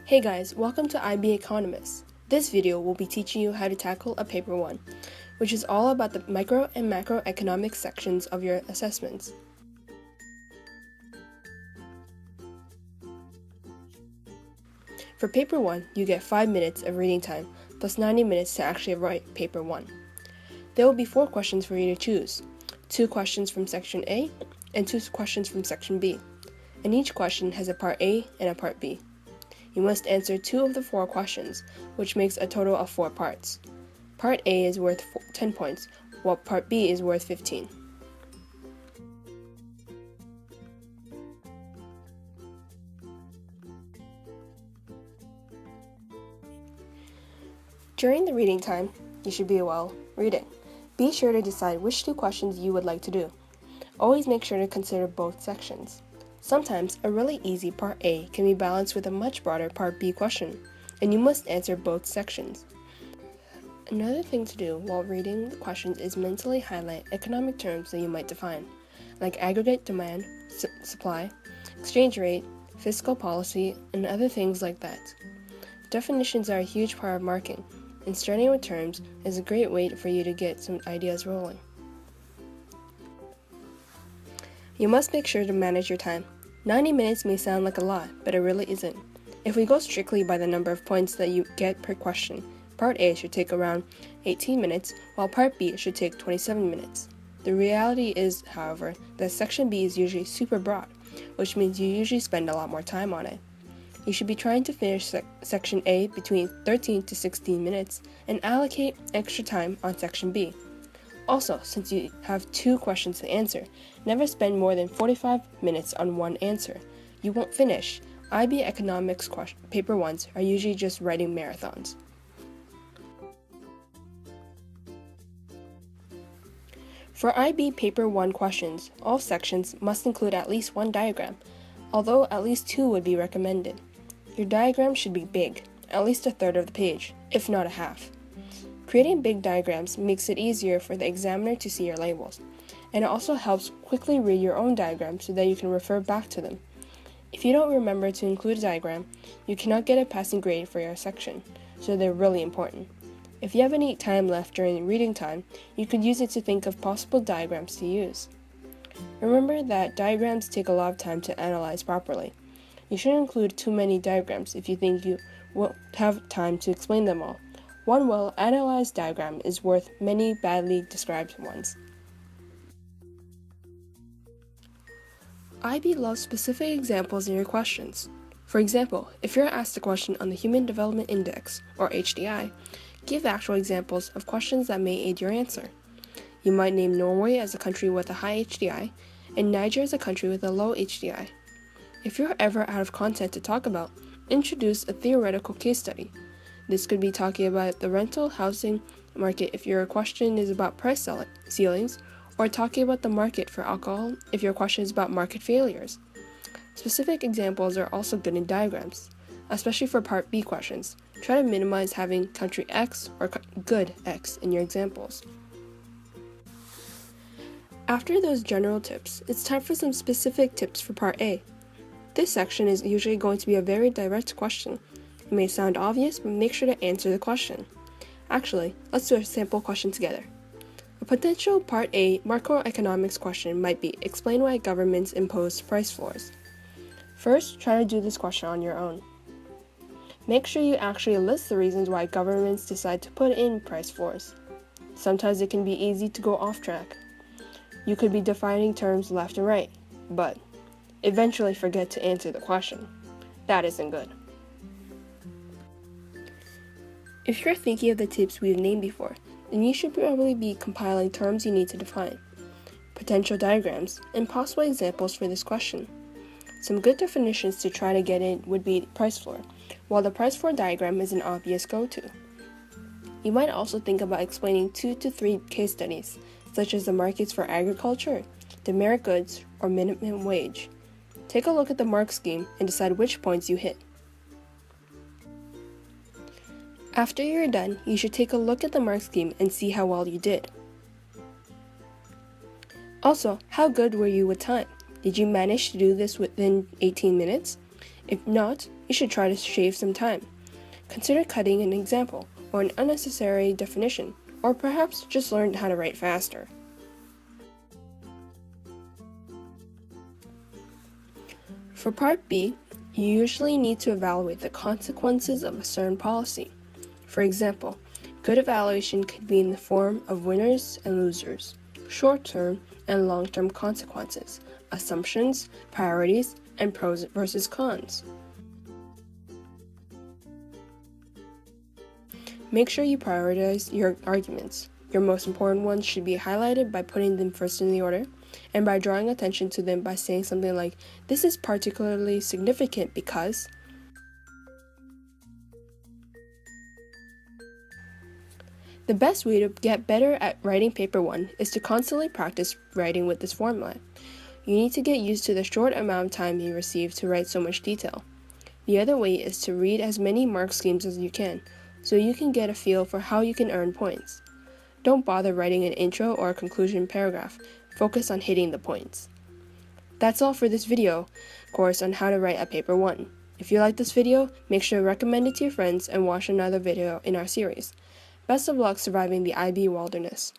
Hey guys, welcome to IB Economist. This video will be teaching you how to tackle a paper 1, which is all about the micro and macroeconomic sections of your assessments. For paper 1, you get 5 minutes of reading time plus 90 minutes to actually write paper 1. There will be 4 questions for you to choose, 2 questions from section A and 2 questions from section B, and each question has a part A and a part B. You must answer 2 of the 4 questions, which makes a total of 4 parts. Part A is worth 10 points, while Part B is worth 15. During the reading time, you should be reading. Be sure to decide which 2 questions you would like to do. Always make sure to consider both sections. Sometimes a really easy Part A can be balanced with a much broader Part B question, and you must answer both sections. Another thing to do while reading the questions is mentally highlight economic terms that you might define, like aggregate demand, supply, exchange rate, fiscal policy, and other things like that. Definitions are a huge part of marking, and starting with terms is a great way for you to get some ideas rolling. You must make sure to manage your time. 90 minutes may sound like a lot, but it really isn't. If we go strictly by the number of points that you get per question, Part A should take around 18 minutes, while Part B should take 27 minutes. The reality is, however, that Section B is usually super broad, which means you usually spend a lot more time on it. You should be trying to finish Section A between 13 to 16 minutes and allocate extra time on Section B. Also, since you have 2 questions to answer, never spend more than 45 minutes on one answer. You won't finish. IB Economics paper 1s are usually just writing marathons. For IB paper 1 questions, all sections must include at least 1 diagram, although at least 2 would be recommended. Your diagram should be big, at least a third of the page, if not a half. Creating big diagrams makes it easier for the examiner to see your labels, and it also helps quickly read your own diagrams so that you can refer back to them. If you don't remember to include a diagram, you cannot get a passing grade for your section, so they're really important. If you have any time left during reading time, you could use it to think of possible diagrams to use. Remember that diagrams take a lot of time to analyze properly. You shouldn't include too many diagrams if you think you won't have time to explain them all. One well-analyzed diagram is worth many badly described ones. IB loves specific examples in your questions. For example, if you're asked a question on the Human Development Index, or HDI, give actual examples of questions that may aid your answer. You might name Norway as a country with a high HDI, and Niger as a country with a low HDI. If you're ever out of content to talk about, introduce a theoretical case study. This could be talking about the rental housing market if your question is about price ceilings, or talking about the market for alcohol if your question is about market failures. Specific examples are also good in diagrams, especially for Part B questions. Try to minimize having country X or good X in your examples. After those general tips, it's time for some specific tips for Part A. This section is usually going to be a very direct question. It may sound obvious, but make sure to answer the question. Actually, let's do a sample question together. A potential Part A macroeconomics question might be, explain why governments impose price floors. First, try to do this question on your own. Make sure you actually list the reasons why governments decide to put in price floors. Sometimes it can be easy to go off track. You could be defining terms left and right, but eventually forget to answer the question. That isn't good. If you're thinking of the tips we've named before, then you should probably be compiling terms you need to define, potential diagrams, and possible examples for this question. Some good definitions to try to get in would be price floor, while the price floor diagram is an obvious go-to. You might also think about explaining 2 to 3 case studies, such as the markets for agriculture, the merit goods, or minimum wage. Take a look at the mark scheme and decide which points you hit. After you're done, you should take a look at the mark scheme and see how well you did. Also, how good were you with time? Did you manage to do this within 18 minutes? If not, you should try to shave some time. Consider cutting an example or an unnecessary definition, or perhaps just learn how to write faster. For Part B, you usually need to evaluate the consequences of a certain policy. For example, good evaluation could be in the form of winners and losers, short-term and long-term consequences, assumptions, priorities, and pros versus cons. Make sure you prioritize your arguments. Your most important ones should be highlighted by putting them first in the order, and by drawing attention to them by saying something like, "This is particularly significant because..." The best way to get better at writing paper 1 is to constantly practice writing with this format. You need to get used to the short amount of time you receive to write so much detail. The other way is to read as many mark schemes as you can, so you can get a feel for how you can earn points. Don't bother writing an intro or a conclusion paragraph. Focus on hitting the points. That's all for this video course on how to write a paper 1. If you like this video, make sure to recommend it to your friends and watch another video in our series. Best of luck surviving the IB wilderness.